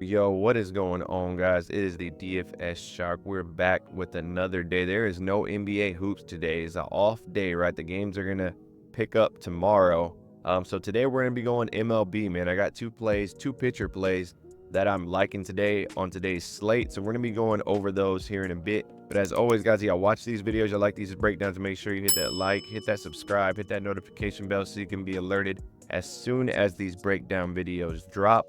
Yo, what is going on, guys? It is the DFS Shark. We're back with another day. There is no NBA hoops today. It's an off day, right? The games are gonna pick up tomorrow. So today we're gonna be going MLB, man. I got two pitcher plays that I'm liking today on today's slate. So we're gonna be going over those here in a bit. But as always, guys, y'all watch these videos, y'all like these breakdowns, make sure you hit that like, hit that subscribe, hit that notification bell so you can be alerted as soon as these breakdown videos drop.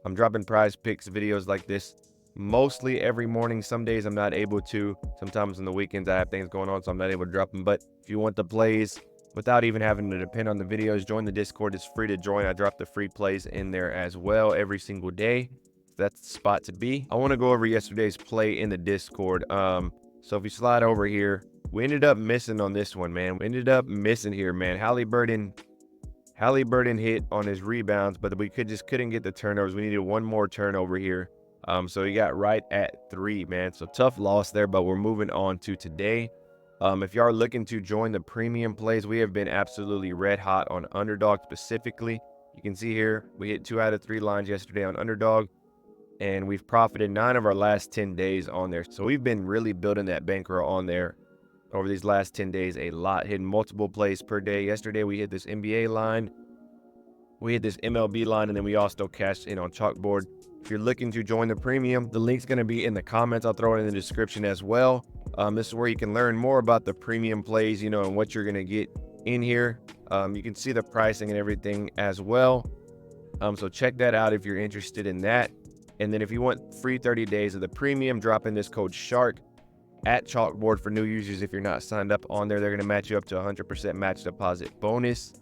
I'm dropping prize picks videos like this mostly every morning. Some days I'm not able to. Sometimes on the weekends I have things going on, so I'm not able to drop them. But if you want the plays without even having to depend on the videos, join the Discord. It's free to join. I drop the free plays in there as well every single day. That's the spot to be. I want to go over yesterday's play in the Discord. So if you slide over here, we ended up missing on this one, man. We ended up missing here, man. Halliburton hit on his rebounds, but we couldn't get the turnovers. We needed one more turnover here. So he got right at 3, man. So tough loss there, but we're moving on to today. If you are looking to join the premium plays, we have been absolutely red hot on underdog specifically. You can see here, we hit 2 out of 3 lines yesterday on underdog, and we've profited 9 of our last 10 days on there. So we've been really building that bankroll on there over these last 10 days a lot, hitting multiple plays per day. Yesterday, we hit this NBA line, we hit this MLB line, and then we also cashed in on CHALKBOARD. If you're looking to join the premium, the link's going to be in the comments. I'll throw it in the description as well. This is where you can learn more about the premium plays, and what you're going to get in here. You can see the pricing and everything as well. So check that out if you're interested in that. And then if you want free 30 days of the premium, drop in this code SHARK at CHALKBOARD for new users. If you're not signed up on there, they're going to match you up to 100% match deposit bonus.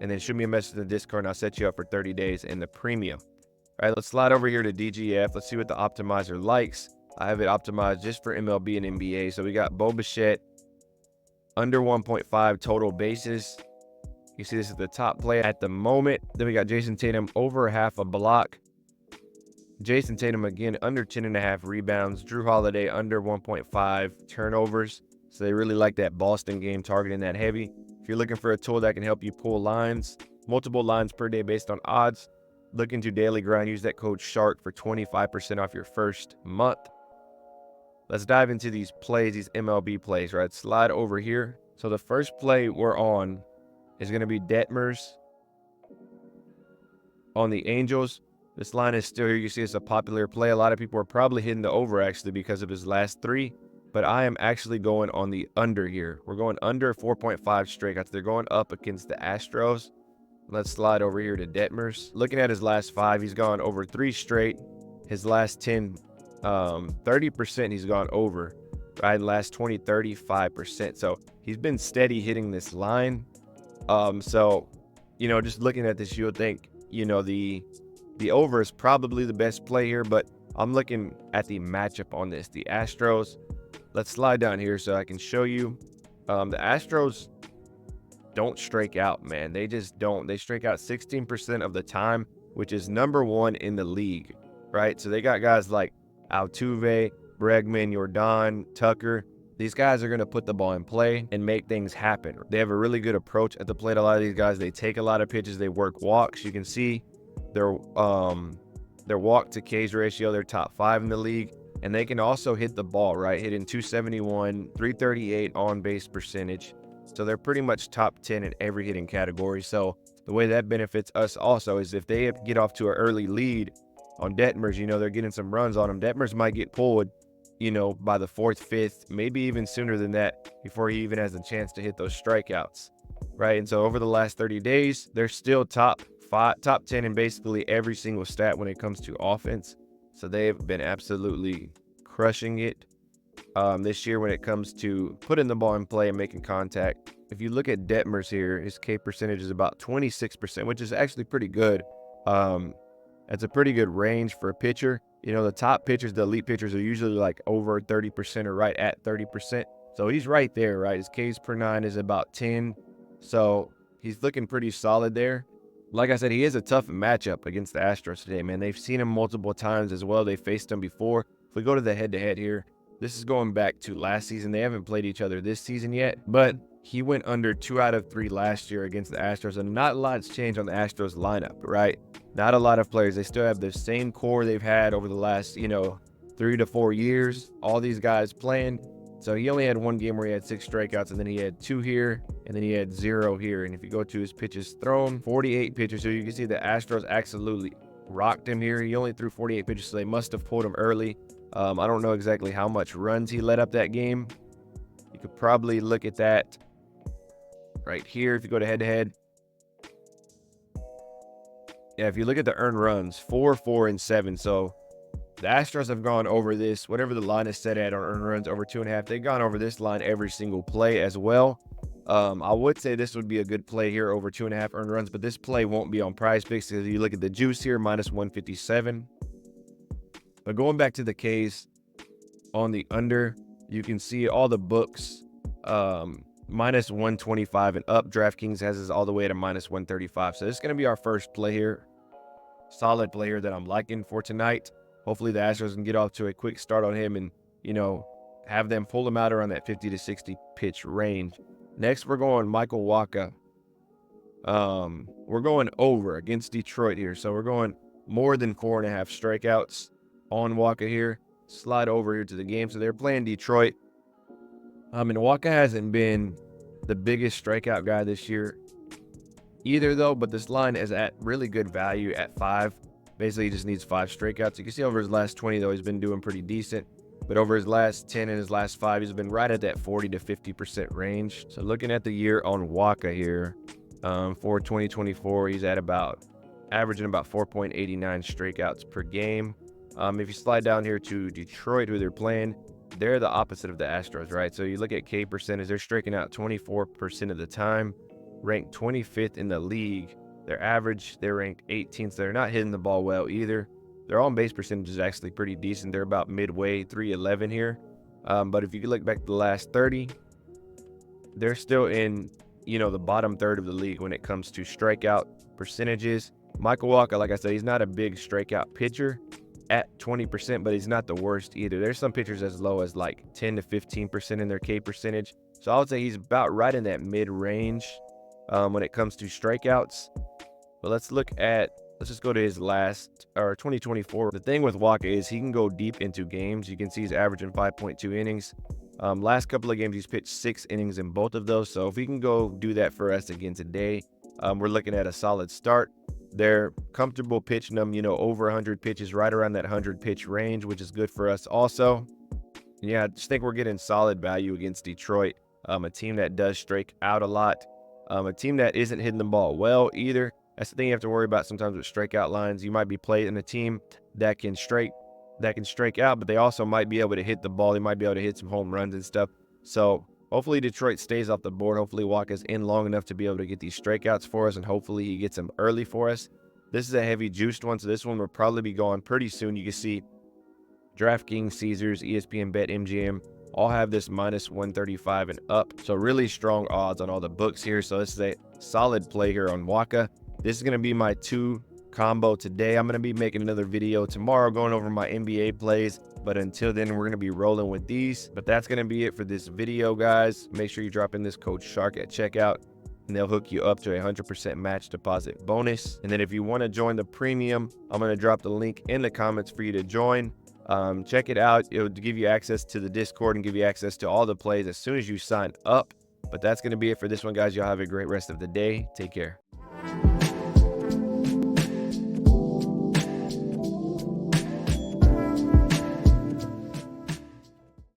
And then shoot me a message in the Discord and I'll set you up for 30 days in the premium. All right, let's slide over here to DGF. Let's see what the optimizer likes. I have it optimized just for MLB and NBA. So we got Bo Bichette under 1.5 total bases. You see this is the top play at the moment. Then we got Jason Tatum over half a block. Jason Tatum again under 10.5 rebounds. Drew Holiday under 1.5 turnovers. So they really like that Boston game, targeting that heavy. If you're looking for a tool that can help you pull lines, multiple lines per day based on odds, look into Daily Grind. Use that code SHARK for 25% off your first month. Let's dive into these plays, these MLB plays, right? Slide over here. So the first play we're on is going to be Detmer's on the Angels. This line is still here. You see it's a popular play. A lot of people are probably hitting the over actually because of his last 3. But I am actually going on the under here. We're going under 4.5 strikeouts. They're going up against the Astros. Let's slide over here to Detmer's. Looking at his last 5, he's gone over 3 straight. His last 10, 30% he's gone over. Right, last 20, 35%. So he's been steady hitting this line. So, just looking at this, you'll think, the over is probably the best play here, but I'm looking at the matchup on this. The Astros, let's slide down here so I can show you. The Astros don't strike out, man. They just don't. They strike out 16% of the time, which is number 1 in the league, right? So they got guys like Altuve, Bregman, Jordan, Tucker. These guys are going to put the ball in play and make things happen. They have a really good approach at the plate. A lot of these guys, they take a lot of pitches. They work walks. You can see their walk to K's ratio. They're top 5 in the league. And they can also hit the ball, right? Hitting 271, 338 on base percentage. So they're pretty much top 10 in every hitting category. So the way that benefits us also is if they get off to an early lead on Detmer's, they're getting some runs on them. Detmer's might get pulled, by the 4th, 5th, maybe even sooner than that before he even has a chance to hit those strikeouts, right? And so over the last 30 days, they're still top 10 in basically every single stat when it comes to offense. So they've been absolutely crushing it this year when it comes to putting the ball in play and making contact. If you look at Detmer's here, his K percentage is about 26%, which is actually pretty good. That's a pretty good range for a pitcher. The top pitchers, the elite pitchers, are usually like over 30% or right at 30%. So he's right there, right? His Ks per 9 is about 10. So he's looking pretty solid there. Like I said, he is a tough matchup against the Astros today, man. They've seen him multiple times as well. They faced him before. If we go to the head-to-head here, this is going back to last season. They haven't played each other this season yet, but He went under 2 out of 3 last year against the Astros, and not a lot's changed on the Astros lineup, right? Not a lot of players. They still have the same core they've had over the last, 3 to 4 years. All these guys playing. So he only had one game where he had 6 strikeouts, and then he had 2 here, and then he had 0 here. And if you go to his pitches thrown, 48 pitches. So you can see the Astros absolutely rocked him here. He only threw 48 pitches, so they must have pulled him early. I don't know exactly how much runs he let up that game. You could probably look at that right here if you go to head-to-head. Yeah, if you look at the earned runs, 4, 4, and 7. So the Astros have gone over this, whatever the line is set at on earned runs, over 2.5. They've gone over this line every single play as well. I would say this would be a good play here, over 2.5 earned runs, but this play won't be on Prizepicks because you look at the juice here, minus 157. But going back to the K's on the under, you can see all the books, minus 125 and up. DraftKings has us all the way to minus 135. So this is going to be our first play here. Solid player that I'm liking for tonight. Hopefully the Astros can get off to a quick start on him and, have them pull him out around that 50 to 60 pitch range. Next, we're going Michael Waka. We're going over against Detroit here. So we're going more than 4.5 strikeouts on Waka here. Slide over here to the game. So they're playing Detroit. And Waka hasn't been the biggest strikeout guy this year either, though, but this line is at really good value at 5. Basically, he just needs 5 strikeouts. You can see over his last 20, though, he's been doing pretty decent. But over his last 10 and his last 5, he's been right at that 40 to 50% range. So looking at the year on Waka here, for 2024, he's at averaging about 4.89 strikeouts per game. If you slide down here to Detroit, who they're playing, they're the opposite of the Astros, right? So you look at K percentage, they're striking out 24% of the time, ranked 25th in the league. Their average, they're ranked 18th, so they're not hitting the ball well either. Their on-base percentage is actually pretty decent. They're about midway, 311 here. But if you look back to the last 30, they're still in, the bottom third of the league when it comes to strikeout percentages. Michael Waka, like I said, he's not a big strikeout pitcher at 20%, but he's not the worst either. There's some pitchers as low as like 10 to 15% in their K percentage. So I would say he's about right in that mid-range when it comes to strikeouts. But let's just go to his 2024. The thing with Waka is he can go deep into games. You can see he's averaging 5.2 innings. Last couple of games, he's pitched 6 innings in both of those. So if he can go do that for us again today, we're looking at a solid start. They're comfortable pitching them, over 100 pitches, right around that 100 pitch range, which is good for us also. Yeah, I just think we're getting solid value against Detroit, a team that does strike out a lot, a team that isn't hitting the ball well either. That's the thing you have to worry about sometimes with strikeout lines. You might be playing a team that can strike out, but they also might be able to hit the ball. They might be able to hit some home runs and stuff. So hopefully Detroit stays off the board. Hopefully Waka's in long enough to be able to get these strikeouts for us, and hopefully he gets them early for us. This is a heavy juiced one, so this one will probably be going pretty soon. You can see DraftKings, Caesars, ESPN Bet, MGM all have this minus 135 and up. So really strong odds on all the books here. So this is a solid play here on Waka. This is going to be my 2 combo today. I'm going to be making another video tomorrow going over my NBA plays. But until then, we're going to be rolling with these. But that's going to be it for this video, guys. Make sure you drop in this code SHARK at checkout, and they'll hook you up to a 100% match deposit bonus. And then if you want to join the premium, I'm going to drop the link in the comments for you to join. Check it out. It'll give you access to the Discord and give you access to all the plays as soon as you sign up. But that's going to be it for this one, guys. Y'all have a great rest of the day. Take care.